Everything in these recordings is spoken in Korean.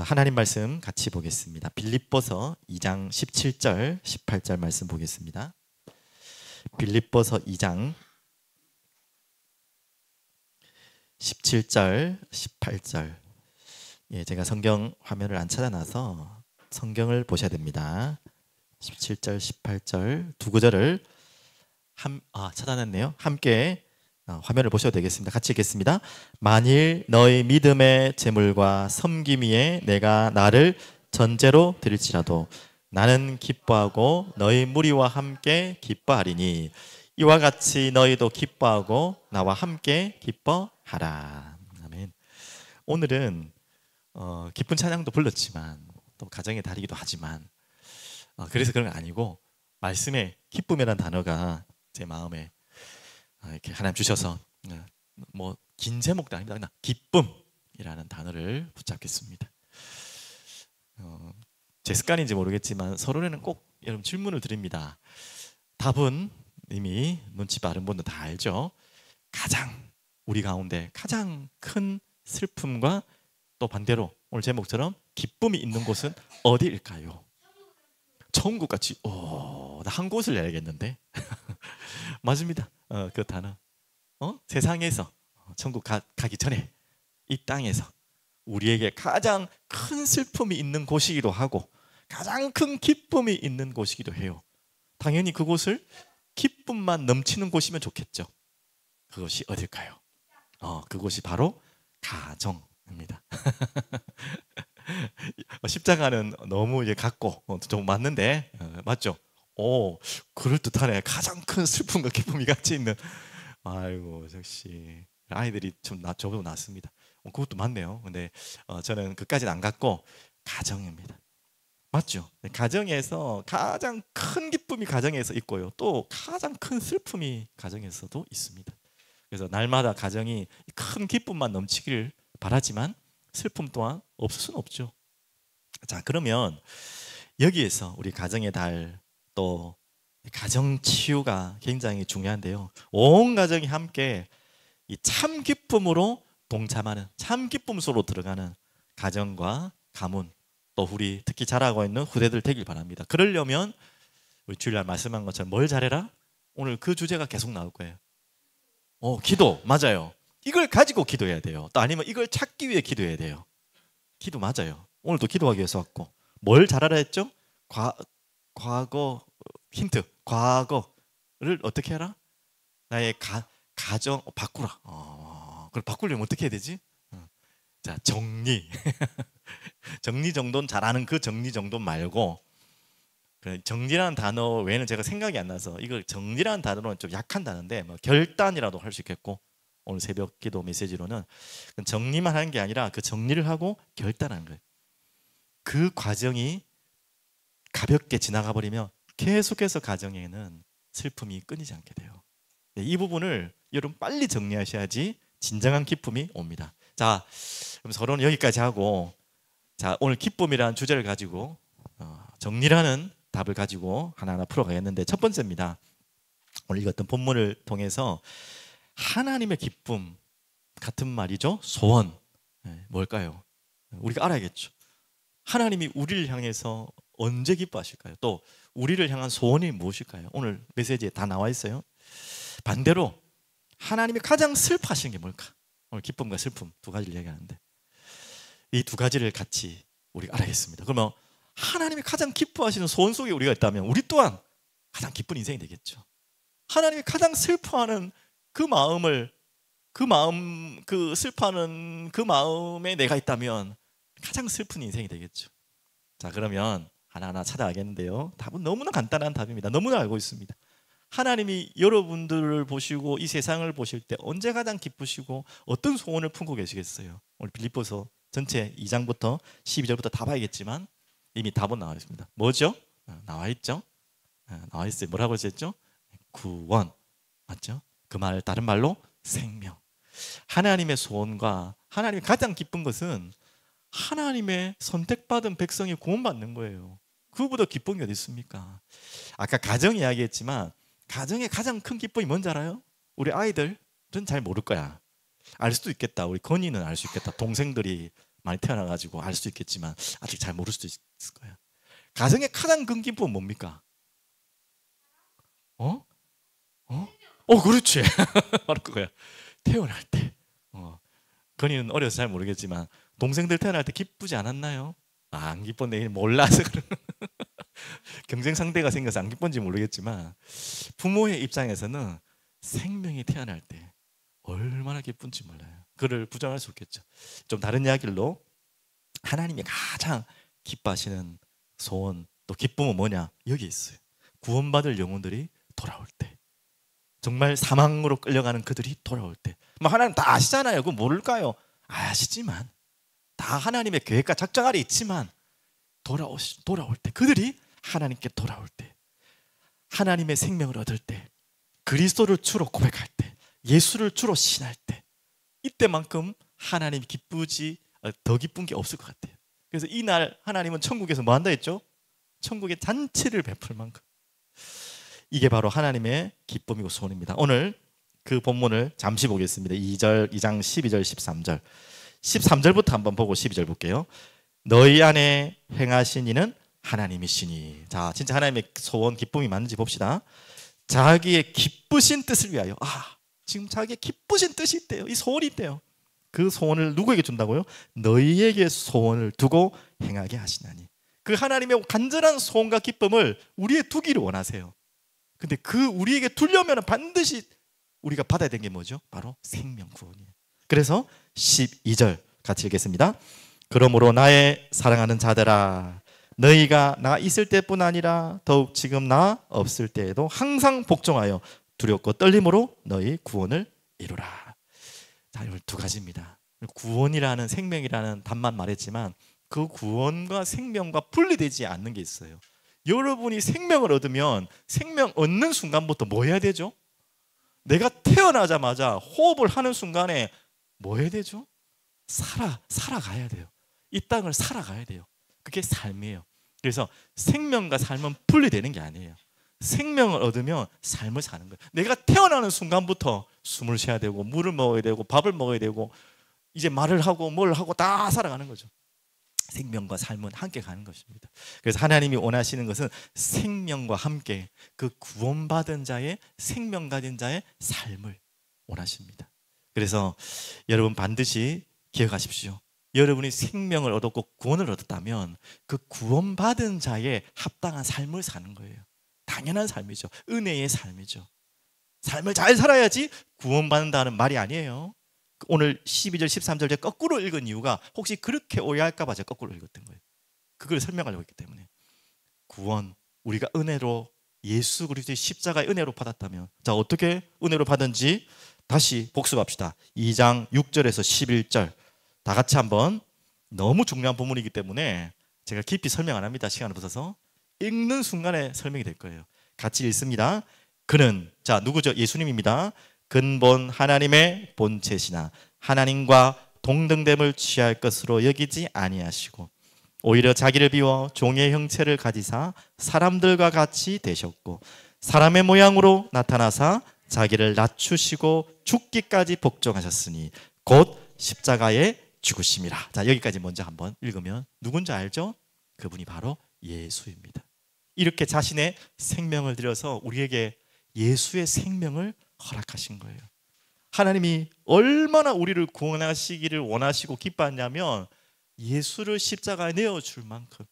하나님 말씀 같이 보겠습니다. 빌립보서 2장 17절, 18절 말씀 보겠습니다. 빌립보서 2장 17절, 18절. 제가 성경 화면을 안 찾아놔서 성경을 보셔야 됩니다. 17절, 18절 두 구절을 찾아냈네요. 함께 화면을 보셔도 되겠습니다. 같이 읽겠습니다. 만일 너희 믿음의 재물과 섬김 위에 내가 나를 전제로 드릴지라도 나는 기뻐하고 너희 무리와 함께 기뻐하리니 이와 같이 너희도 기뻐하고 나와 함께 기뻐하라. 아멘. 오늘은 기쁜 찬양도 불렀지만 또 가정의 달이기도 하지만 그래서 그런 건 아니고 말씀에 기쁨이라는 단어가 제 마음에 이렇게 하나님 주셔서 긴 제목도 아닙니다. 그냥 기쁨이라는 단어를 붙잡겠습니다. 제 습관인지 모르겠지만 서론에는 꼭 여러분 질문을 드립니다. 답은 이미 눈치 빠른 분도 다 알죠. 우리 가운데 가장 큰 슬픔과 또 반대로 오늘 제목처럼 기쁨이 있는 곳은 어디일까요? 천국같이 나 한 곳을 내야겠는데 맞습니다. 그 단어 세상에서 천국 가기 전에 이 땅에서 우리에게 가장 큰 슬픔이 있는 곳이기도 하고 가장 큰 기쁨이 있는 곳이기도 해요. 당연히 그곳을 기쁨만 넘치는 곳이면 좋겠죠. 그것이 어딜까요? 그곳이 바로 가정입니다. 십자가는 너무 이제 같고 좀 맞는데 맞죠? 그럴듯하네. 가장 큰 슬픔과 기쁨이 같이 있는. 아이고 역시 아이들이 좀 저보다 낫습니다. 그것도 맞네요. 근데 저는 그까지는 안 갔고 가정입니다. 맞죠? 가정에서 가장 큰 기쁨이 가정에서 있고요. 또 가장 큰 슬픔이 가정에서도 있습니다. 그래서 날마다 가정이 큰 기쁨만 넘치기를 바라지만 슬픔 또한 없을 수는 없죠. 자, 그러면 여기에서 우리 가정의 달 또 가정 치유가 굉장히 중요한데요. 온 가정이 함께 이 참 기쁨으로 동참하는 참 기쁨 속으로 들어가는 가정과 가문 또 우리 특히 자라고 있는 후대들 되길 바랍니다. 그러려면 우리 주일날 말씀한 것처럼 뭘 잘해라? 오늘 그 주제가 계속 나올 거예요. 기도 맞아요. 이걸 가지고 기도해야 돼요. 또 아니면 이걸 찾기 위해 기도해야 돼요. 기도 맞아요. 오늘도 기도하기 위해서 왔고 뭘 잘하라 했죠? 과거 힌트. 과거를 어떻게 해라? 나의 가정 바꾸라. 그걸 바꾸려면 어떻게 해야 되지? 자, 정리. 정리정돈 잘하는 그 정리정돈 말고 정리라는 단어 외에는 제가 생각이 안 나서 이걸 정리라는 단어로는 좀 약한 단어인데 결단이라도 할 수 있겠고 오늘 새벽 기도 메시지로는 정리만 하는 게 아니라 그 정리를 하고 결단하는 거예요. 그 과정이 가볍게 지나가 버리면 계속해서 가정에는 슬픔이 끊이지 않게 돼요. 이 부분을 여러분 빨리 정리하셔야지 진정한 기쁨이 옵니다. 자, 그럼 서론은 여기까지 하고 자, 오늘 기쁨이라는 주제를 가지고 정리라는 답을 가지고 하나하나 풀어가겠는데 첫 번째입니다. 오늘 읽었던 본문을 통해서 하나님의 기쁨 같은 말이죠. 소원. 뭘까요? 우리가 알아야겠죠. 하나님이 우리를 향해서 언제 기뻐하실까요? 또 우리를 향한 소원이 무엇일까요? 오늘 메시지에 다 나와 있어요. 반대로 하나님이 가장 슬퍼하시는 게 뭘까? 오늘 기쁨과 슬픔 두 가지를 얘기하는데 이 두 가지를 같이 우리가 알아야겠습니다. 그러면 하나님이 가장 기뻐하시는 소원 속에 우리가 있다면 우리 또한 가장 기쁜 인생이 되겠죠. 하나님이 가장 슬퍼하는 그 슬퍼하는 그 마음에 내가 있다면 가장 슬픈 인생이 되겠죠. 자, 그러면 하나하나 찾아가겠는데요. 답은 너무나 간단한 답입니다. 너무나 알고 있습니다. 하나님이 여러분들을 보시고 이 세상을 보실 때 언제 가장 기쁘시고 어떤 소원을 품고 계시겠어요? 오늘 빌립보서 전체 2장부터 12절부터 다 봐야겠지만 이미 답은 나와 있습니다. 뭐죠? 나와 있죠? 나와 있어요. 뭐라고 했죠? 구원. 맞죠? 그 말 다른 말로 생명. 하나님의 소원과 하나님이 가장 기쁜 것은 하나님의 선택받은 백성이 구원받는 거예요. 그거보다 기쁜 게 어디 있습니까? 아까 가정 이야기했지만 가정의 가장 큰 기쁨이 뭔지 알아요? 우리 아이들은 잘 모를 거야. 알 수도 있겠다. 우리 건이는 알 수 있겠다. 동생들이 많이 태어나가지고 알 수 있겠지만 아직 잘 모를 수도 있을 거예요. 가정의 가장 큰 기쁨은 뭡니까? 그렇지. 바로 그거야. 태어날 때. 건이는 어려서 잘 모르겠지만 동생들 태어날 때 기쁘지 않았나요? 안 기뻤네. 몰라서 그런. 경쟁 상대가 생겨서 안 기쁜지 모르겠지만 부모의 입장에서는 생명이 태어날 때 얼마나 기쁜지 몰라요. 그를 부정할 수 없겠죠. 좀 다른 이야기로 하나님이 가장 기뻐하시는 소원 또 기쁨은 뭐냐? 여기 있어요. 구원받을 영혼들이 돌아올 때, 정말 사망으로 끌려가는 그들이 돌아올 때. 하나님 다 아시잖아요. 그거 모를까요? 아시지만 다 하나님의 계획과 작정 아래 있지만 돌아올 때, 그들이 하나님께 돌아올 때, 하나님의 생명을 얻을 때, 그리스도를 주로 고백할 때, 예수를 주로 신할 때, 이때만큼 하나님이 더 기쁜 게 없을 것 같아요. 그래서 이날 하나님은 천국에서 뭐 한다 했죠? 천국의 잔치를 베풀 만큼. 이게 바로 하나님의 기쁨이고 소원입니다. 오늘 그 본문을 잠시 보겠습니다. 2장 12절 13절 13절부터 한번 보고 12절 볼게요. 너희 안에 행하신 이는 하나님이시니. 자, 진짜 하나님의 소원 기쁨이 맞는지 봅시다. 자기의 기쁘신 뜻을 위하여. 지금 자기의 기쁘신 뜻이 있대요. 이 소원이 있대요. 그 소원을 누구에게 준다고요? 너희에게 소원을 두고 행하게 하시나니. 그 하나님의 간절한 소원과 기쁨을 우리에 두기를 원하세요. 근데 그 우리에게 두려면 반드시 우리가 받아야 되는 게 뭐죠? 바로 생명 구원이에요. 그래서 12절 같이 읽겠습니다. 그러므로 나의 사랑하는 자들아, 너희가 나 있을 때뿐 아니라 더욱 지금 나 없을 때에도 항상 복종하여 두렵고 떨림으로 너희 구원을 이루라. 자, 이걸 두 가지입니다. 구원이라는, 생명이라는 답만 말했지만 그 구원과 생명과 분리되지 않는 게 있어요. 여러분이 생명을 얻으면 생명 얻는 순간부터 뭐 해야 되죠? 내가 태어나자마자 호흡을 하는 순간에 뭐 해야 되죠? 살아가야 돼요. 이 땅을 살아가야 돼요. 그게 삶이에요. 그래서 생명과 삶은 분리되는 게 아니에요. 생명을 얻으면 삶을 사는 거예요. 내가 태어나는 순간부터 숨을 쉬어야 되고 물을 먹어야 되고 밥을 먹어야 되고 이제 말을 하고 뭘 하고 다 살아가는 거죠. 생명과 삶은 함께 가는 것입니다. 그래서 하나님이 원하시는 것은 생명과 함께 그 구원받은 자의, 생명 가진 자의 삶을 원하십니다. 그래서 여러분 반드시 기억하십시오. 여러분이 생명을 얻었고 구원을 얻었다면 그 구원받은 자의 합당한 삶을 사는 거예요. 당연한 삶이죠. 은혜의 삶이죠. 삶을 잘 살아야지 구원받는다는 말이 아니에요. 오늘 12절 13절 제가 거꾸로 읽은 이유가 혹시 그렇게 오해할까 봐 제가 거꾸로 읽었던 거예요. 그걸 설명하려고 했기 때문에. 구원, 우리가 은혜로 예수 그리스도의 십자가의 은혜로 받았다면, 자, 어떻게 은혜로 받은지 다시 복습합시다. 2장 6절에서 11절 다 같이 한번. 너무 중요한 본문이기 때문에 제가 깊이 설명 안 합니다. 시간을 벗어서 읽는 순간에 설명이 될 거예요. 같이 읽습니다. 그는, 자, 누구죠? 예수님입니다. 근본 하나님의 본체시나 하나님과 동등됨을 취할 것으로 여기지 아니하시고 오히려 자기를 비워 종의 형체를 가지사 사람들과 같이 되셨고 사람의 모양으로 나타나사 자기를 낮추시고 죽기까지 복종하셨으니 곧 십자가에 죽으심이라. 자, 여기까지 먼저 한번 읽으면 누군지 알죠? 그분이 바로 예수입니다. 이렇게 자신의 생명을 들여서 우리에게 예수의 생명을 허락하신 거예요. 하나님이 얼마나 우리를 구원하시기를 원하시고 기뻐하냐면 예수를 십자가에 내어줄 만큼,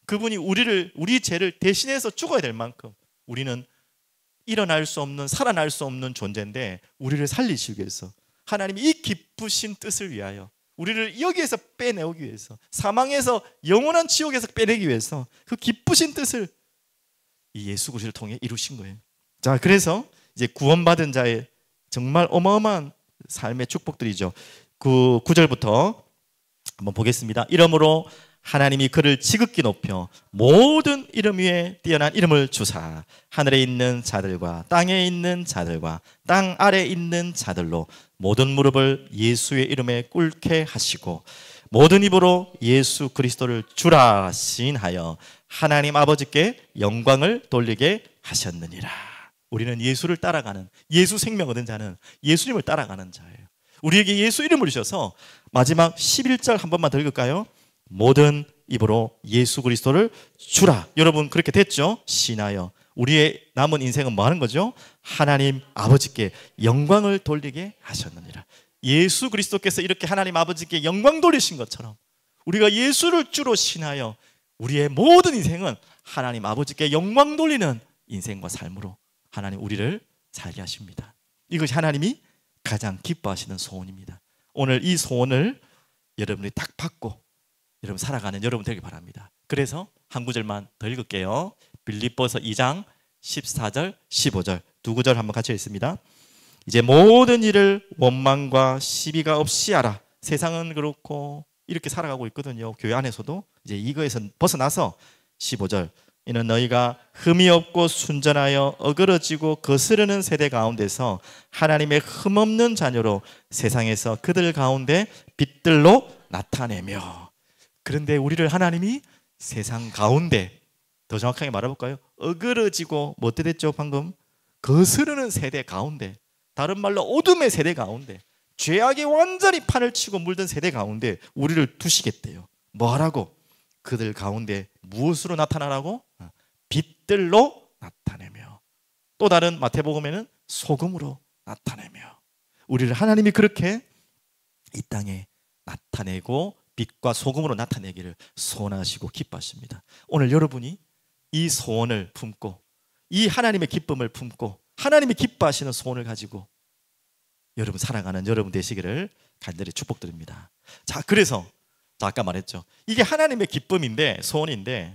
그분이 우리 죄를 대신해서 죽어야 될 만큼 우리는 일어날 수 없는, 살아날 수 없는 존재인데 우리를 살리시기 위해서 하나님이 이 기쁘신 뜻을 위하여 우리를 여기에서 빼내오기 위해서, 사망에서 영원한 지옥에서 빼내기 위해서 그 기쁘신 뜻을 이 예수 그리스도를 통해 이루신 거예요. 자, 그래서 이제 구원받은 자의 정말 어마어마한 삶의 축복들이죠. 그 9절부터 한번 보겠습니다. 이러므로 하나님이 그를 지극히 높여 모든 이름 위에 뛰어난 이름을 주사 하늘에 있는 자들과 땅에 있는 자들과 땅 아래에 있는 자들로 모든 무릎을 예수의 이름에 꿇게 하시고 모든 입으로 예수 그리스도를 주라 시인하여 하나님 아버지께 영광을 돌리게 하셨느니라. 우리는 예수를 따라가는, 예수 생명 얻은 자는 예수님을 따라가는 자예요. 우리에게 예수 이름을 주셔서 마지막 11절 한 번만 더 읽을까요? 모든 입으로 예수 그리스도를 주라. 여러분 그렇게 됐죠? 신하여 우리의 남은 인생은 뭐 하는 거죠? 하나님 아버지께 영광을 돌리게 하셨느니라. 예수 그리스도께서 이렇게 하나님 아버지께 영광 돌리신 것처럼 우리가 예수를 주로 신하여 우리의 모든 인생은 하나님 아버지께 영광 돌리는 인생과 삶으로 하나님 우리를 살게 하십니다. 이것이 하나님이 가장 기뻐하시는 소원입니다. 오늘 이 소원을 여러분이 딱 받고 여러분 살아가는 여러분 되길 바랍니다. 그래서 한 구절만 더 읽을게요. 빌립보서 2장 14절 15절 두 구절 한번 같이 읽습니다. 이제 모든 일을 원망과 시비가 없이 하라. 세상은 그렇고 이렇게 살아가고 있거든요. 교회 안에서도 이제 이거에서 벗어나서 15절 이는 너희가 흠이 없고 순전하여 어그러지고 거스르는 세대 가운데서 하나님의 흠없는 자녀로 세상에서 그들 가운데 빛들로 나타내며. 그런데 우리를 하나님이 세상 가운데, 더 정확하게 말해볼까요? 어그러지고 뭐 어떻게 됐죠 방금? 거스르는 세대 가운데, 다른 말로 어둠의 세대 가운데, 죄악이 완전히 판을 치고 물든 세대 가운데 우리를 두시겠대요. 뭐 하라고? 그들 가운데 무엇으로 나타나라고? 빛들로 나타내며. 또 다른 마태복음에는 소금으로 나타내며. 우리를 하나님이 그렇게 이 땅에 나타내고 빛과 소금으로 나타내기를 소원하시고 기뻐하십니다. 오늘 여러분이 이 소원을 품고 이 하나님의 기쁨을 품고 하나님이 기뻐하시는 소원을 가지고 여러분 살아가는 여러분 되시기를 간절히 축복드립니다. 자, 그래서 아까 말했죠. 이게 하나님의 기쁨인데, 소원인데,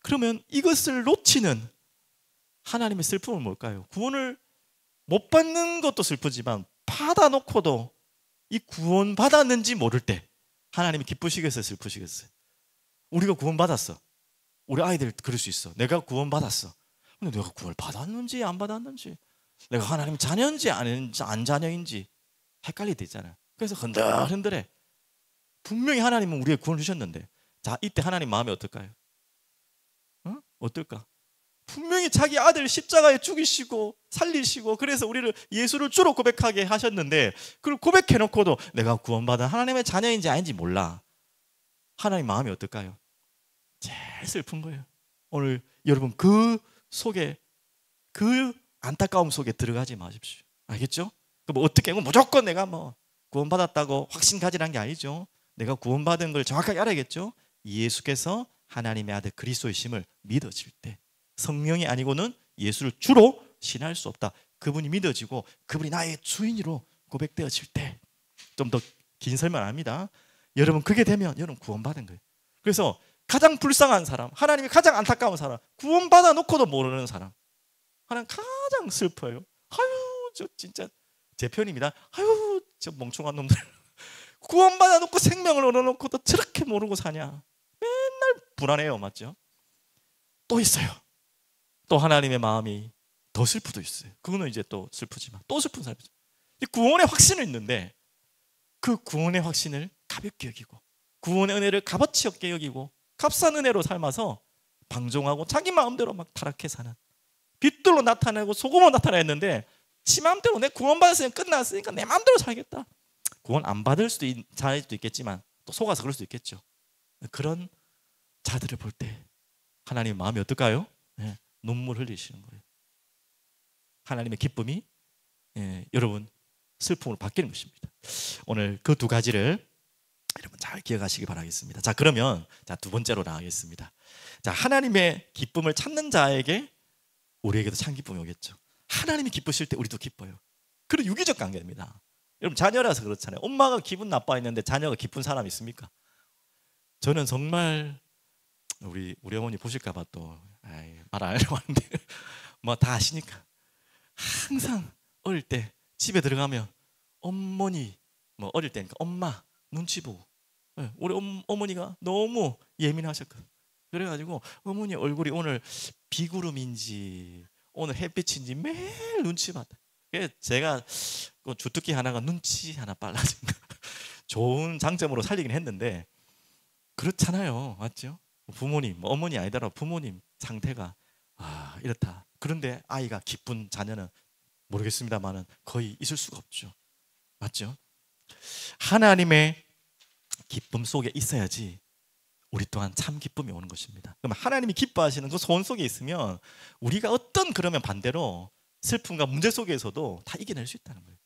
그러면 이것을 놓치는 하나님의 슬픔은 뭘까요? 구원을 못 받는 것도 슬프지만 받아놓고도 이 구원 받았는지 모를 때 하나님이 기쁘시겠어요, 슬프시겠어요? 우리가 구원 받았어. 우리 아이들 그럴 수 있어. 내가 구원 받았어. 근데 내가 구원을 받았는지 안 받았는지, 내가 하나님 자녀인지 안 자녀인지 헷갈릴 때 있잖아요. 그래서 흔들흔들해. 분명히 하나님은 우리에게 구원을 주셨는데, 자, 이때 하나님 마음이 어떨까요? 어떨까? 분명히 자기 아들 십자가에 죽이시고 살리시고 그래서 우리를 예수를 주로 고백하게 하셨는데, 그걸 고백해놓고도 내가 구원받은 하나님의 자녀인지 아닌지 몰라. 하나님 마음이 어떨까요? 제일 슬픈 거예요. 오늘 여러분 그 속에, 그 안타까움 속에 들어가지 마십시오. 알겠죠? 뭐 어떻게 무조건 내가 뭐 구원받았다고 확신 가지라는 게 아니죠. 내가 구원받은 걸 정확하게 알아야겠죠. 예수께서 하나님의 아들 그리스도이심을 믿어질 때, 성령이 아니고는 예수를 주로 신할 수 없다. 그분이 믿어지고 그분이 나의 주인으로 고백되어질 때, 좀 더 긴 설명 안 합니다. 여러분 그게 되면 여러분 구원받은 거예요. 그래서 가장 불쌍한 사람, 하나님이 가장 안타까운 사람, 구원받아 놓고도 모르는 사람, 하나님 가장 슬퍼요. 아유 저 진짜 제 편입니다. 아유 저 멍청한 놈들 구원받아 놓고 생명을 얻어놓고도 저렇게 모르고 사냐. 맨날 불안해요. 맞죠? 또 있어요. 또 하나님의 마음이 더 슬프도 있어요. 그거는 이제 또 슬프지만 또 슬픈 사람이죠. 구원의 확신은 있는데 그 구원의 확신을 가볍게 여기고 구원의 은혜를 값어치 없게 여기고 값싼 은혜로 삶아서 방종하고 자기 마음대로 막 타락해 사는, 빛들로 나타내고 소금으로 나타냈는데 지 마음대로 내 구원받았으니까 끝났으니까 내 마음대로 살겠다. 구원 안 받을 수도 있겠지만 또 속아서 그럴 수도 있겠죠. 그런 자들을 볼 때 하나님의 마음이 어떨까요? 네, 눈물 흘리시는 거예요. 하나님의 기쁨이 여러분 슬픔으로 바뀌는 것입니다. 오늘 그 두 가지를 여러분 잘 기억하시기 바라겠습니다. 자, 그러면 두 번째로 나가겠습니다. 자, 하나님의 기쁨을 찾는 자에게 우리에게도 참 기쁨이 오겠죠. 하나님이 기쁘실 때 우리도 기뻐요. 그런 유기적 관계입니다. 여러분 자녀라서 그렇잖아요. 엄마가 기분 나빠했는데 자녀가 기쁜 사람 있습니까? 저는 정말 우리 어머니 보실까 봐 또 말 안 하려고 하는데 뭐 다 아시니까 항상 어릴 때 집에 들어가면 어머니, 뭐 어릴 때니까 엄마 눈치 보고, 우리 어머니가 너무 예민하셨거든요. 그래가지고 어머니 얼굴이 오늘 비구름인지 오늘 햇빛인지 매일 눈치 봤다. 제가 주특기 하나가 눈치 하나 빨라진 거 좋은 장점으로 살리긴 했는데, 그렇잖아요. 맞죠? 부모님, 어머니 아니더라도 부모님 상태가 이렇다. 그런데 아이가 기쁜 자녀는 모르겠습니다만은 거의 있을 수가 없죠. 맞죠? 하나님의 기쁨 속에 있어야지 우리 또한 참 기쁨이 오는 것입니다. 그럼 하나님이 기뻐하시는 그 소원 속에 있으면 우리가 어떤 그러면 반대로 슬픔과 문제 속에서도 다 이겨낼 수 있다는 거예요.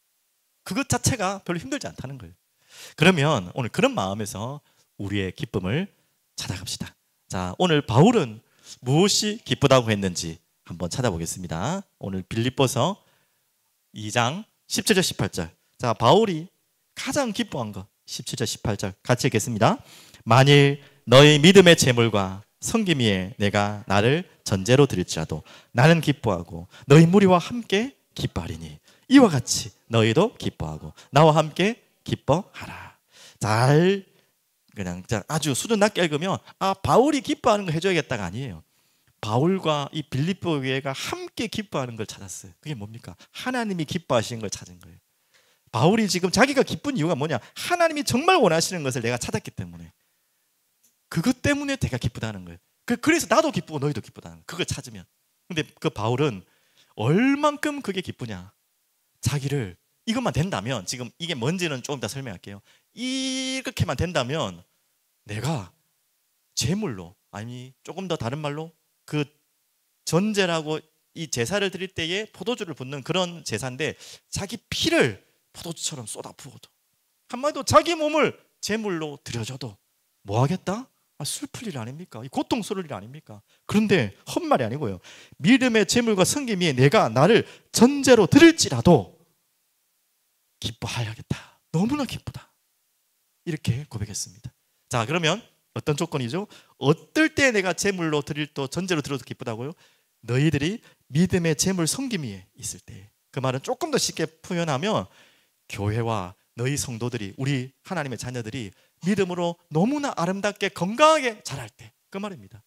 그것 자체가 별로 힘들지 않다는 거예요. 그러면 오늘 그런 마음에서 우리의 기쁨을 찾아갑시다. 자, 오늘 바울은 무엇이 기쁘다고 했는지 한번 찾아보겠습니다. 오늘 빌립보서 2장 17절 18절. 자, 바울이 가장 기뻐한 것 17절 18절 같이 읽겠습니다. 만일 너희 믿음의 재물과 섬김 위에 내가 나를 전제로 드릴지라도 나는 기뻐하고 너희 무리와 함께 기뻐하리니 이와 같이 너희도 기뻐하고 나와 함께 기뻐하라. 잘 그냥 아주 수준 낮게 읽으면 바울이 기뻐하는 거 해줘야겠다가 아니에요. 바울과 이 빌립보 교회가 함께 기뻐하는 걸 찾았어요. 그게 뭡니까? 하나님이 기뻐하시는 걸 찾은 거예요. 바울이 지금 자기가 기쁜 이유가 뭐냐? 하나님이 정말 원하시는 것을 내가 찾았기 때문에, 그것 때문에 내가 기쁘다는 거예요. 그래서 나도 기쁘고 너희도 기쁘다는 거예요. 그걸 찾으면. 근데 그 바울은 얼만큼 그게 기쁘냐? 자기를 이것만 된다면, 지금 이게 뭔지는 조금 이따 설명할게요. 이렇게만 된다면 내가 제물로, 아니 조금 더 다른 말로 그 전제라고 이 제사를 드릴 때에 포도주를 붓는 그런 제사인데 자기 피를 포도주처럼 쏟아부어도, 한마디로 자기 몸을 제물로 드려줘도 뭐 하겠다? 슬플 일 아닙니까? 고통스러울 일 아닙니까? 그런데 헛말이 아니고요. 믿음의 제물과 섬김 위에 내가 나를 전제로 드릴지라도 기뻐하야겠다. 너무나 기쁘다. 이렇게 고백했습니다. 자, 그러면 어떤 조건이죠? 어떨 때 내가 제물로 드릴 또 전제로 드려도 기쁘다고요? 너희들이 믿음의 제물 섬김 위에 있을 때. 그 말은 조금 더 쉽게 표현하면 교회와 너희 성도들이, 우리 하나님의 자녀들이 믿음으로 너무나 아름답게 건강하게 자랄 때, 그 말입니다.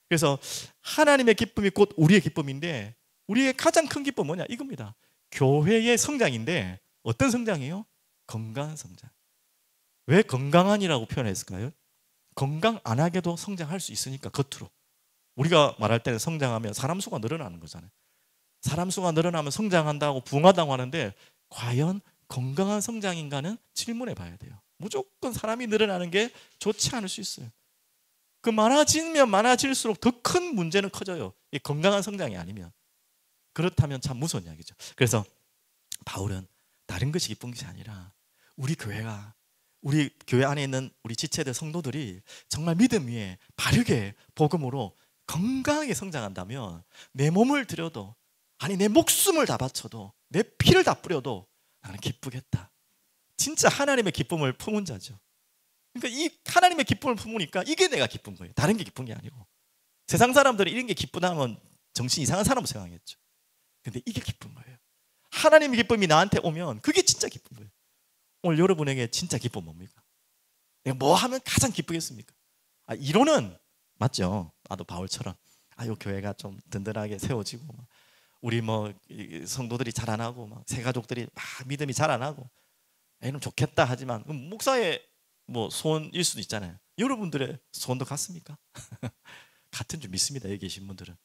그래서 하나님의 기쁨이 곧 우리의 기쁨인데, 우리의 가장 큰 기쁨은 뭐냐? 이겁니다. 교회의 성장인데 어떤 성장이에요? 건강한 성장. 왜 건강한이라고 표현했을까요? 건강 안 하게도 성장할 수 있으니까. 겉으로 우리가 말할 때는 성장하면 사람 수가 늘어나는 거잖아요. 사람 수가 늘어나면 성장한다고 부흥하다고 하는데, 과연 건강한 성장인가는 질문해 봐야 돼요. 무조건 사람이 늘어나는 게 좋지 않을 수 있어요. 그 많아지면 많아질수록 더 큰 문제는 커져요. 이 건강한 성장이 아니면. 그렇다면 참 무서운 이야기죠. 그래서 바울은 다른 것이 기쁜 것이 아니라 우리 교회가, 우리 교회 안에 있는 우리 지체들 성도들이 정말 믿음 위에 바르게 복음으로 건강하게 성장한다면 내 몸을 들여도, 아니 내 목숨을 다 바쳐도, 내 피를 다 뿌려도 나는 기쁘겠다. 진짜 하나님의 기쁨을 품은 자죠. 그러니까 이 하나님의 기쁨을 품으니까 이게 내가 기쁜 거예요. 다른 게 기쁜 게 아니고. 세상 사람들이 이런 게 기쁘다 하면 정신 이상한 사람으로 생각했죠. 근데 이게 기쁜 거예요. 하나님의 기쁨이 나한테 오면 그게 진짜 기쁜 거예요. 오늘 여러분에게 진짜 기쁨 뭡니까? 내가 뭐 하면 가장 기쁘겠습니까? 이론은 맞죠. 나도 바울처럼 요 교회가 좀 든든하게 세워지고, 우리 성도들이 자라나고, 새 가족들이 믿음이 자라나고, 애는 좋겠다 하지만 목사의 소원일 수도 있잖아요. 여러분들의 소원도 같습니까? 같은 줄 믿습니다. 여기 계신 분들은.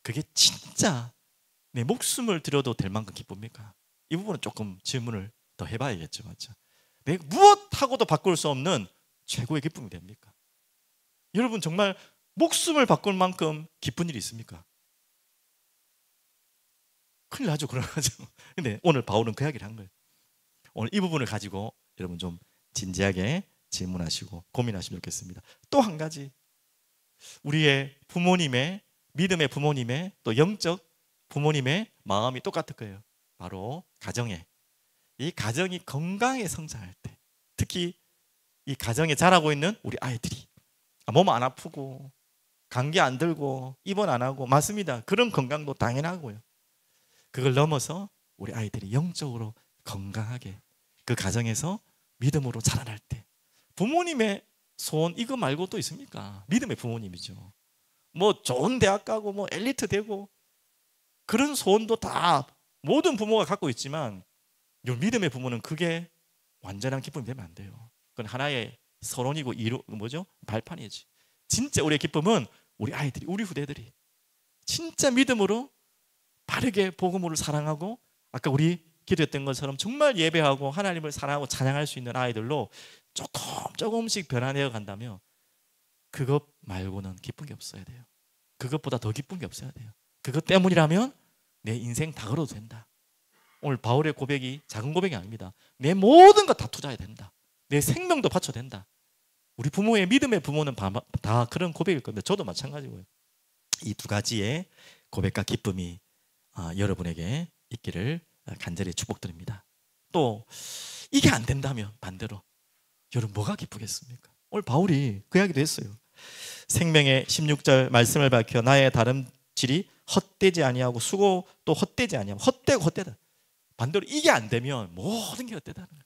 그게 진짜 내 목숨을 들여도 될 만큼 기쁩니까? 이 부분은 조금 질문을 더 해봐야겠죠. 맞죠? 내가 무엇하고도 바꿀 수 없는 최고의 기쁨이 됩니까? 여러분 정말 목숨을 바꿀 만큼 기쁜 일이 있습니까? 큰일 나죠. 그런 거죠. 근데 오늘 바울은 그 이야기를 한 거예요. 오늘 이 부분을 가지고 여러분 좀 진지하게 질문하시고 고민하시면 좋겠습니다. 또 한 가지, 우리의 부모님의, 믿음의 부모님의, 또 영적 부모님의 마음이 똑같을 거예요. 바로 가정에, 이 가정이 건강하게 성장할 때, 특히 이 가정에 자라고 있는 우리 아이들이 몸 안 아프고 감기 안 들고 입원 안 하고, 맞습니다. 그런 건강도 당연하고요. 그걸 넘어서 우리 아이들이 영적으로 건강하게 그 가정에서 믿음으로 자라날 때, 부모님의 소원 이거 말고 또 있습니까? 믿음의 부모님이죠. 좋은 대학 가고 엘리트 되고, 그런 소원도 다 모든 부모가 갖고 있지만 요 믿음의 부모는 그게 완전한 기쁨이 되면 안 돼요. 그건 하나의 서론이고 발판이지. 진짜 우리의 기쁨은 우리 아이들이, 우리 후대들이 진짜 믿음으로 바르게 복음을 사랑하고, 아까 우리 기도했던 것처럼 정말 예배하고 하나님을 사랑하고 찬양할 수 있는 아이들로 조금씩 변화되어 간다면 그것 말고는 기쁜 게 없어야 돼요. 그것보다 더 기쁜 게 없어야 돼요. 그것 때문이라면 내 인생 다 걸어도 된다. 오늘 바울의 고백이 작은 고백이 아닙니다. 내 모든 것 다 투자해야 된다. 내 생명도 바쳐야 된다. 우리 부모의 믿음의 부모는 다 그런 고백일 건데 저도 마찬가지고요. 이 두 가지의 고백과 기쁨이 여러분에게 있기를 간절히 축복드립니다. 또 이게 안 된다면 반대로 여러분 뭐가 기쁘겠습니까? 오늘 바울이 그 이야기도 했어요. 생명의 16절 말씀을 밝혀 나의 다름질이 헛되지 아니하고 수고 또 헛되지 아니하고 헛되고 헛되다. 반대로 이게 안 되면 모든 게 헛되다는 거예요.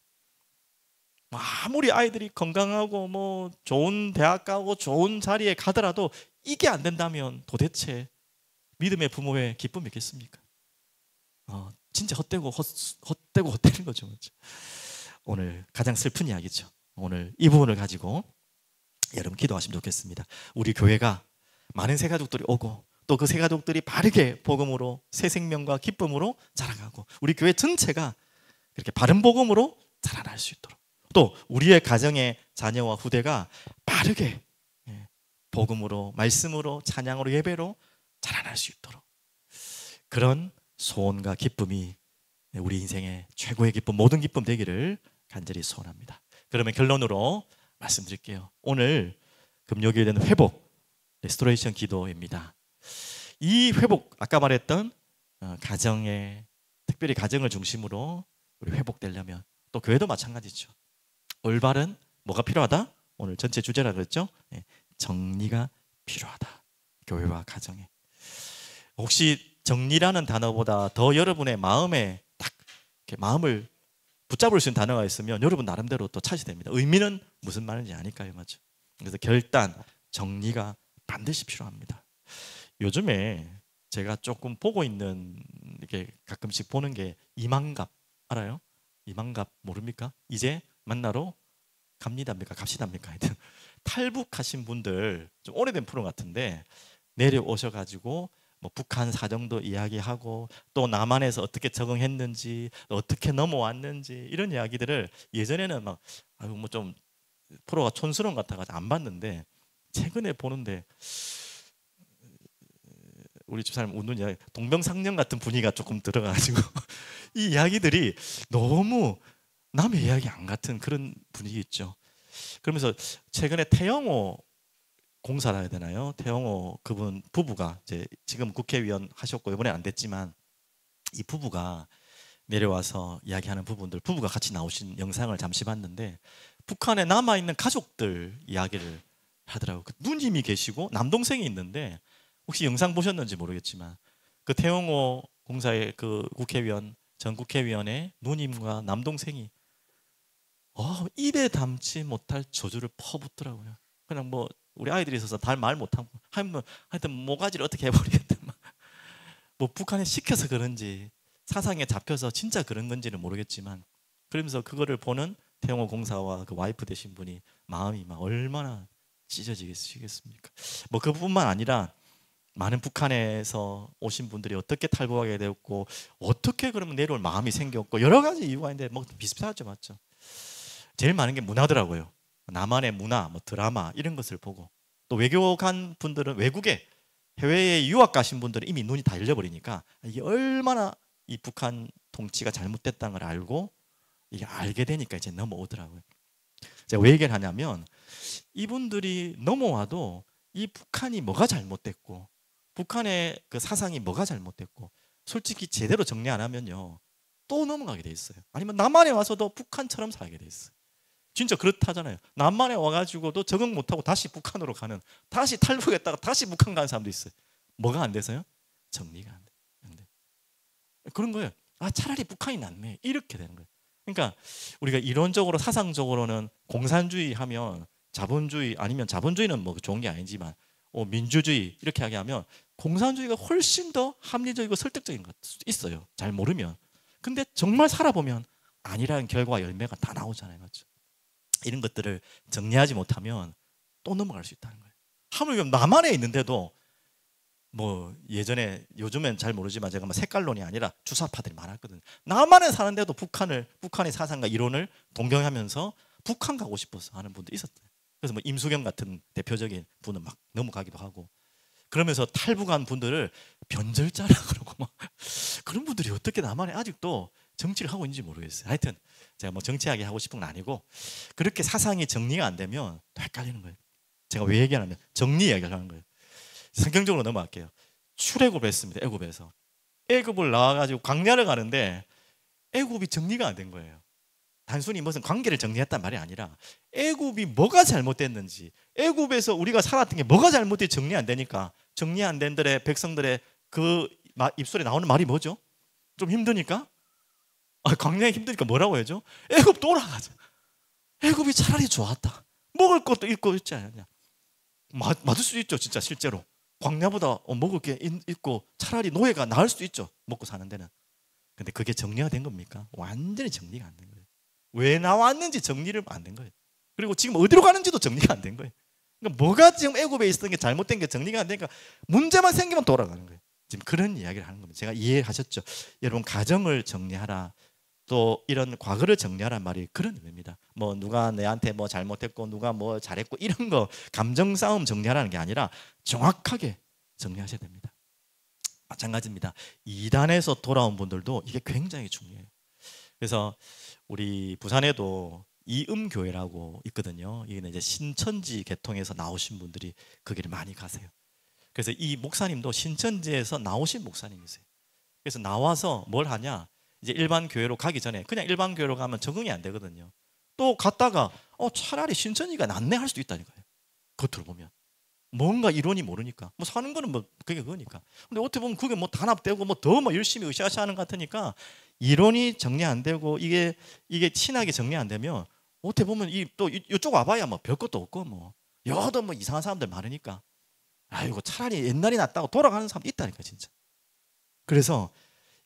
아무리 아이들이 건강하고 뭐 좋은 대학 가고 좋은 자리에 가더라도 이게 안 된다면 도대체 믿음의 부모의 기쁨이 있겠습니까? 진짜 헛되고 헛되는 거죠. 오늘 가장 슬픈 이야기죠. 오늘 이 부분을 가지고 여러분 기도하시면 좋겠습니다. 우리 교회가 많은 새 가족들이 오고 또 그 새 가족들이 바르게 복음으로 새 생명과 기쁨으로 자라가고 우리 교회 전체가 그렇게 바른 복음으로 자라날 수 있도록 또 우리의 가정의 자녀와 후대가 바르게 복음으로 말씀으로 찬양으로 예배로 자라날 수 있도록 그런 소원과 기쁨이 우리 인생의 최고의 기쁨 모든 기쁨 되기를 간절히 소원합니다. 그러면 결론으로 말씀드릴게요. 오늘 금요일에는 회복 레스토레이션 기도입니다. 이 회복 아까 말했던 가정에 특별히 가정을 중심으로 우리 회복되려면 또 교회도 마찬가지죠. 올바른 뭐가 필요하다? 오늘 전체 주제라 그랬죠? 정리가 필요하다. 교회와 가정에. 혹시 정리라는 단어보다 더 여러분의 마음에 딱 이렇게 마음을 붙잡을 수 있는 단어가 있으면 여러분 나름대로 또 찾이 됩니다. 의미는 무슨 말인지 아니까요, 맞죠? 그래서 결단, 정리가 반드시 필요합니다. 요즘에 제가 조금 보고 있는 이렇게 가끔씩 보는 게 이만갑 알아요? 이만갑 모릅니까? 이제 만나러 갑니다입니까? 갑시다입니까? 하여튼 탈북하신 분들 좀 오래된 프로 같은데 내려오셔가지고 뭐 북한 사정도 이야기하고 또 남한에서 어떻게 적응했는지 어떻게 넘어왔는지 이런 이야기들을 예전에는 막 뭐 좀 프로가 촌스러운 것 같아가지고 안 봤는데 최근에 보는데 우리 집사람 웃는 이야기 동병상련 같은 분위기가 조금 들어가가지고 이 이야기들이 너무 남의 이야기 안 같은 그런 분위기 있죠. 그러면서 최근에 태영호 공사라 해야 되나요? 태영호 그분 부부가 이제 지금 국회의원 하셨고 이번에 안 됐지만 이 부부가 내려와서 이야기하는 부분들 부부가 같이 나오신 영상을 잠시 봤는데 북한에 남아있는 가족들 이야기를 하더라고요. 그 누님이 계시고 남동생이 있는데 혹시 영상 보셨는지 모르겠지만 그 태영호 공사의 그 국회의원 전 국회의원의 누님과 남동생이 입에 담지 못할 저주를 퍼붓더라고요. 그냥 뭐 우리 아이들이 있어서 말 못하고 하여튼 모가지를 어떻게 해버리겠다. 뭐 북한에 시켜서 그런지 사상에 잡혀서 진짜 그런 건지는 모르겠지만 그러면서 그거를 보는 태영호 공사와 그 와이프 되신 분이 마음이 막 얼마나 찢어지겠습니까? 뭐 그뿐만 아니라 많은 북한에서 오신 분들이 어떻게 탈북하게 되었고 어떻게 그러면 내려올 마음이 생겼고 여러 가지 이유가 있는데 뭐 비슷하죠, 맞죠? 제일 많은 게 문화더라고요. 남한의 문화, 뭐 드라마 이런 것을 보고 또 외교 간 분들은 외국에 해외에 유학 가신 분들은 이미 눈이 다 열려버리니까 이게 얼마나 이 북한 통치가 잘못됐다는 걸 알고 이게 알게 되니까 이제 넘어오더라고요. 제가 왜 얘기를 하냐면 이분들이 넘어와도 이 북한이 뭐가 잘못됐고 북한의 그 사상이 뭐가 잘못됐고 솔직히 제대로 정리 안 하면요 또 넘어가게 돼 있어요. 아니면 남한에 와서도 북한처럼 살게 돼 있어요. 진짜 그렇다잖아요. 남한에 와가지고도 적응 못하고 다시 북한으로 가는 다시 탈북했다가 다시 북한 가는 사람도 있어요. 뭐가 안 돼서요? 정리가 안 돼. 그런 거예요. 차라리 북한이 낫네 이렇게 되는 거예요. 그러니까 우리가 이론적으로 사상적으로는 공산주의 하면 자본주의 아니면 자본주의는 뭐 좋은 게 아니지만 민주주의 이렇게 하면 공산주의가 훨씬 더 합리적이고 설득적인 것 있어요. 잘 모르면. 근데 정말 살아보면 아니라는 결과 열매가 다 나오잖아요, 맞죠? 이런 것들을 정리하지 못하면 또 넘어갈 수 있다는 거예요. 하물며 남한에 있는데도 뭐 예전에 요즘엔 잘 모르지만 제가 뭐 색깔론이 아니라 주사파들이 많았거든요. 남한에 사는데도 북한의 사상과 이론을 동경하면서 북한 가고 싶어서 하는 분도 있었어요. 그래서 뭐 임수경 같은 대표적인 분은 막 넘어가기도 하고 그러면서 탈북한 분들을 변절자라 그러고 막 그런 분들이 어떻게 남한에 아직도 정치를 하고 있는지 모르겠어요. 하여튼 제가 뭐 정치하게 하고 싶은 건 아니고 그렇게 사상이 정리가 안 되면 또 헷갈리는 거예요. 제가 왜 얘기하냐면 정리 이야기를 하는 거예요. 성경적으로 넘어갈게요. 출애굽을 했습니다. 애굽에서 애굽을 나와가지고 광야를 가는데 애굽이 정리가 안 된 거예요. 단순히 무슨 관계를 정리했단 말이 아니라 애굽이 뭐가 잘못됐는지 애굽에서 우리가 살았던 게 뭐가 잘못돼 정리 안 되니까 정리 안 된 백성들의 그 입술에 나오는 말이 뭐죠? 좀 힘드니까? 광야에 힘드니까 뭐라고 해야죠? 애굽 돌아가자. 애굽이 차라리 좋았다. 먹을 것도 있고 있지 않냐? 맞을 수 있죠, 진짜 실제로. 광야보다 먹을 게 있고 차라리 노예가 나을 수도 있죠, 먹고 사는 데는. 근데 그게 정리가 된 겁니까? 완전히 정리가 안 된 거예요. 왜 나왔는지 정리를 안 된 거예요. 그리고 지금 어디로 가는지도 정리가 안 된 거예요. 그러니까 뭐가 지금 애굽에 있었던 게 잘못된 게 정리가 안 되니까 문제만 생기면 돌아가는 거예요. 지금 그런 이야기를 하는 겁니다. 제가 이해하셨죠? 여러분 가정을 정리하라. 또 이런 과거를 정리하란 말이 그런 의미입니다. 뭐 누가 내한테 뭐 잘못했고 누가 뭐 잘했고 이런 거 감정 싸움 정리하라는 게 아니라 정확하게 정리하셔야 됩니다. 마찬가지입니다. 이단에서 돌아온 분들도 이게 굉장히 중요해요. 그래서 우리 부산에도 이음교회라고 있거든요. 이게 이제 신천지 계통에서 나오신 분들이 거기를 많이 가세요. 그래서 이 목사님도 신천지에서 나오신 목사님이세요. 그래서 나와서 뭘 하냐? 이제 일반 교회로 가기 전에 그냥 일반 교회로 가면 적응이 안 되거든요. 또 갔다가 차라리 신천지가 낫네 할 수도 있다니까요. 겉으로 보면 뭔가 이론이 모르니까 뭐 사는 거는 뭐 그게 그거니까. 근데 어떻게 보면 그게 뭐 단합되고 뭐 더 뭐 열심히 으쌰으쌰하는 것 같으니까 이론이 정리 안 되고 이게 친하게 정리 안 되면 어떻게 보면 또 이쪽 와봐야 뭐 별것도 없고 뭐 여도 뭐 이상한 사람들 많으니까 아이고 차라리 옛날이 낫다고 돌아가는 사람도 있다니까 진짜. 그래서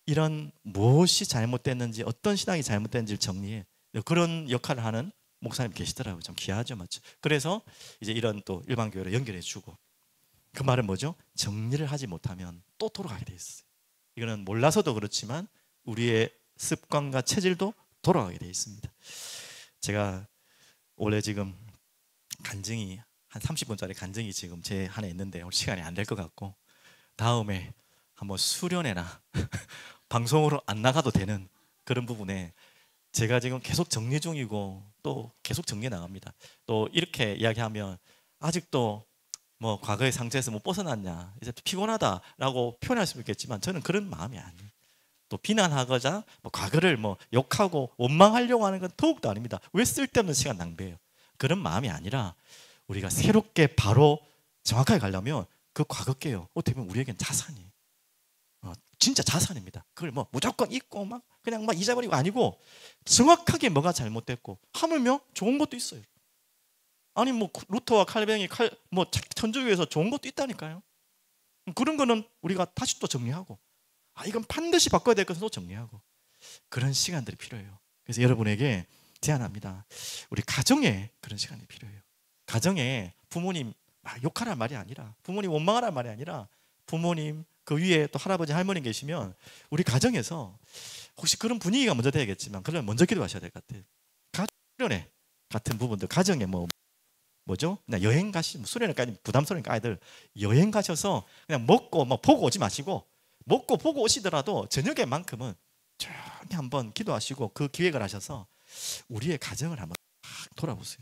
이런 무엇이 잘못됐는지 어떤 신앙이 잘못됐는지를 정리해 그런 역할을 하는 목사님 계시더라고요. 참 귀하죠, 맞죠? 그래서 이제 이런 또 일반 교회로 연결해 주고 그 말은 뭐죠? 정리를 하지 못하면 또 돌아가게 돼 있어요. 이거는 몰라서도 그렇지만 우리의 습관과 체질도 돌아가게 돼 있습니다. 제가 원래 지금 간증이 한 30분짜리 간증이 지금 제 하나 있는데 오늘 시간이 안 될 것 같고 다음에 한번 수련회나 방송으로 안 나가도 되는 그런 부분에 제가 지금 계속 정리 중이고 또 계속 정리해 나갑니다. 또 이렇게 이야기하면 아직도 뭐 과거의 상처에서 못 벗어났냐 이제 피곤하다라고 표현할 수 있겠지만 저는 그런 마음이 아니에요. 또 비난하거나 뭐 과거를 뭐 욕하고 원망하려고 하는 건 더욱도 아닙니다. 왜 쓸데없는 시간 낭비해요? 그런 마음이 아니라 우리가 새롭게 바로 정확하게 가려면 그 과거께요. 어떻게 보면 우리에겐 자산이에요. 진짜 자산입니다. 그걸 뭐 무조건 잊고 막 그냥 막 잊어버리고 아니고 정확하게 뭐가 잘못됐고 하물며 좋은 것도 있어요. 아니 뭐 루터와 칼뱅이 뭐 천주교에서 좋은 것도 있다니까요. 그런 거는 우리가 다시 또 정리하고 이건 반드시 바꿔야 될 것은 또 정리하고 그런 시간들이 필요해요. 그래서 여러분에게 제안합니다. 우리 가정에 그런 시간이 필요해요. 가정에 부모님 욕하란 말이 아니라 부모님 원망하란 말이 아니라 부모님 그 위에 또 할아버지 할머니 계시면 우리 가정에서 혹시 그런 분위기가 먼저 돼야겠지만 그러면 먼저 기도하셔야 될 것 같아요. 수련회 같은 부분들 가정에 뭐죠? 그냥 여행 수련회까지 부담스러우니까 아이들 여행 가셔서 그냥 먹고 뭐 보고 오지 마시고 먹고 보고 오시더라도 저녁에만큼은 조용히 한번 기도하시고 그 기획을 하셔서 우리의 가정을 한번 돌아보세요.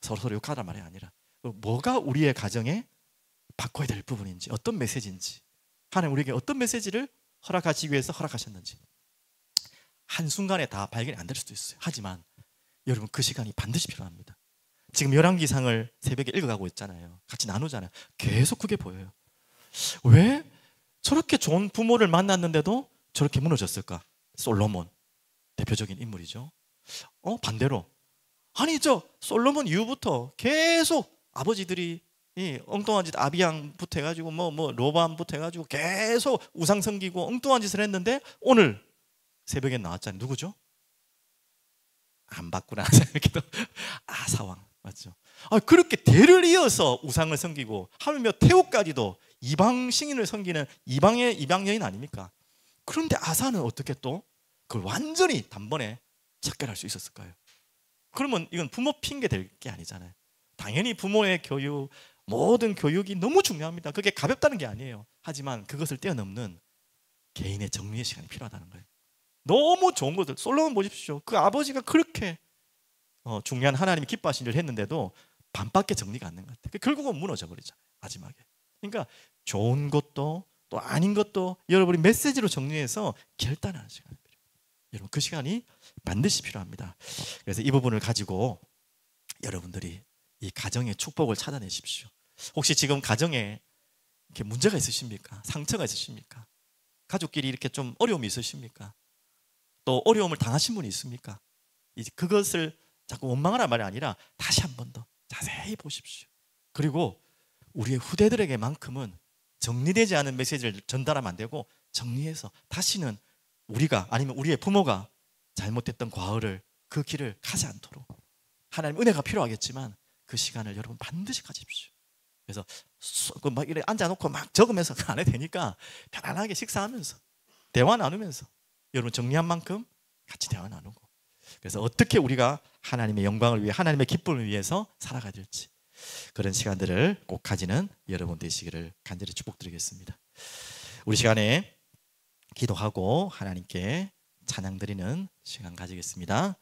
서로 욕하란 말이 아니라 뭐가 우리의 가정에 바꿔야 될 부분인지 어떤 메시지인지 하나님 우리에게 어떤 메시지를 허락하시기 위해서 허락하셨는지 한순간에 다 발견이 안 될 수도 있어요. 하지만 여러분 그 시간이 반드시 필요합니다. 지금 열왕기상을 새벽에 읽어가고 있잖아요. 같이 나누잖아요. 계속 그게 보여요. 왜 저렇게 좋은 부모를 만났는데도 저렇게 무너졌을까? 솔로몬 대표적인 인물이죠. 반대로 아니 솔로몬 이후부터 계속 아버지들이 엉뚱한 짓 아비양부터 해가지고 뭐 로밤부터 해가지고 계속 우상 섬기고 엉뚱한 짓을 했는데 오늘 새벽에 나왔잖아요. 누구죠? 안 봤구나. 아사왕 맞죠? 그렇게 대를 이어서 우상을 섬기고 하물며 태후까지도 이방 신인을 섬기는 이방 여인 아닙니까? 그런데 아사는 어떻게 또 그걸 완전히 단번에 척결할 수 있었을까요? 그러면 이건 부모 핑계 될 게 아니잖아요. 당연히 부모의 교육, 모든 교육이 너무 중요합니다. 그게 가볍다는 게 아니에요. 하지만 그것을 뛰어넘는 개인의 정리의 시간이 필요하다는 거예요. 너무 좋은 것들, 솔로몬 보십시오. 그 아버지가 그렇게 중요한 하나님이 기뻐하신 일을 했는데도 반밖에 정리가 안 된 것 같아요. 결국은 무너져 버리잖아요, 마지막에. 그러니까 좋은 것도 또 아닌 것도 여러분이 메시지로 정리해서 결단하는 시간이 필요해요. 여러분, 그 시간이 반드시 필요합니다. 그래서 이 부분을 가지고 여러분들이 이 가정의 축복을 찾아내십시오. 혹시 지금 가정에 이렇게 문제가 있으십니까? 상처가 있으십니까? 가족끼리 이렇게 좀 어려움이 있으십니까? 또 어려움을 당하신 분이 있습니까? 이제 그것을 자꾸 원망하란 말이 아니라 다시 한 번 더 자세히 보십시오. 그리고 우리의 후대들에게만큼은 정리되지 않은 메시지를 전달하면 안 되고 정리해서 다시는 우리가 아니면 우리의 부모가 잘못했던 과거를 그 길을 가지 않도록 하나님 은혜가 필요하겠지만 그 시간을 여러분 반드시 가집시오. 그래서 막 이렇게 앉아놓고 막 적으면서 안 해도 되니까 편안하게 식사하면서 대화 나누면서 여러분 정리한 만큼 같이 대화 나누고, 그래서 어떻게 우리가 하나님의 영광을 위해 하나님의 기쁨을 위해서 살아가야 될지 그런 시간들을 꼭 가지는 여러분 되시기를 간절히 축복드리겠습니다. 우리 시간에 기도하고 하나님께 찬양 드리는 시간 가지겠습니다.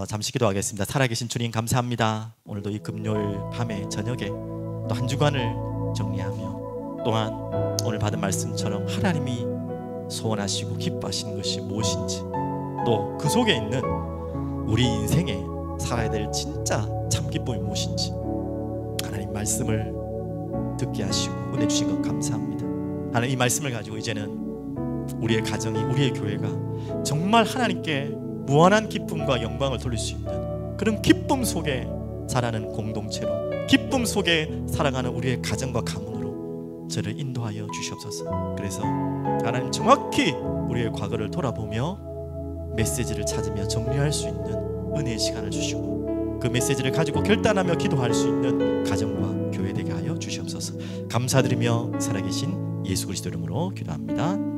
잠시 기도하겠습니다. 살아계신 주님 감사합니다. 오늘도 이 금요일 밤에 저녁에 또 한 주간을 정리하며 또한 오늘 받은 말씀처럼 하나님이 소원하시고 기뻐하시는 것이 무엇인지, 또 그 속에 있는 우리 인생에 살아야 될 진짜 참 기쁨이 무엇인지 하나님 말씀을 듣게 하시고 은혜 주신 것 감사합니다. 하나님, 이 말씀을 가지고 이제는 우리의 가정이, 우리의 교회가 정말 하나님께 무한한 기쁨과 영광을 돌릴 수 있는 그런 기쁨 속에 자라는 공동체로, 기쁨 속에 살아가는 우리의 가정과 가문으로 저를 인도하여 주시옵소서. 그래서 하나님, 정확히 우리의 과거를 돌아보며 메시지를 찾으며 정리할 수 있는 은혜의 시간을 주시고 그 메시지를 가지고 결단하며 기도할 수 있는 가정과 교회 되게 하여 주시옵소서. 감사드리며 살아계신 예수 그리스도 이름으로 기도합니다.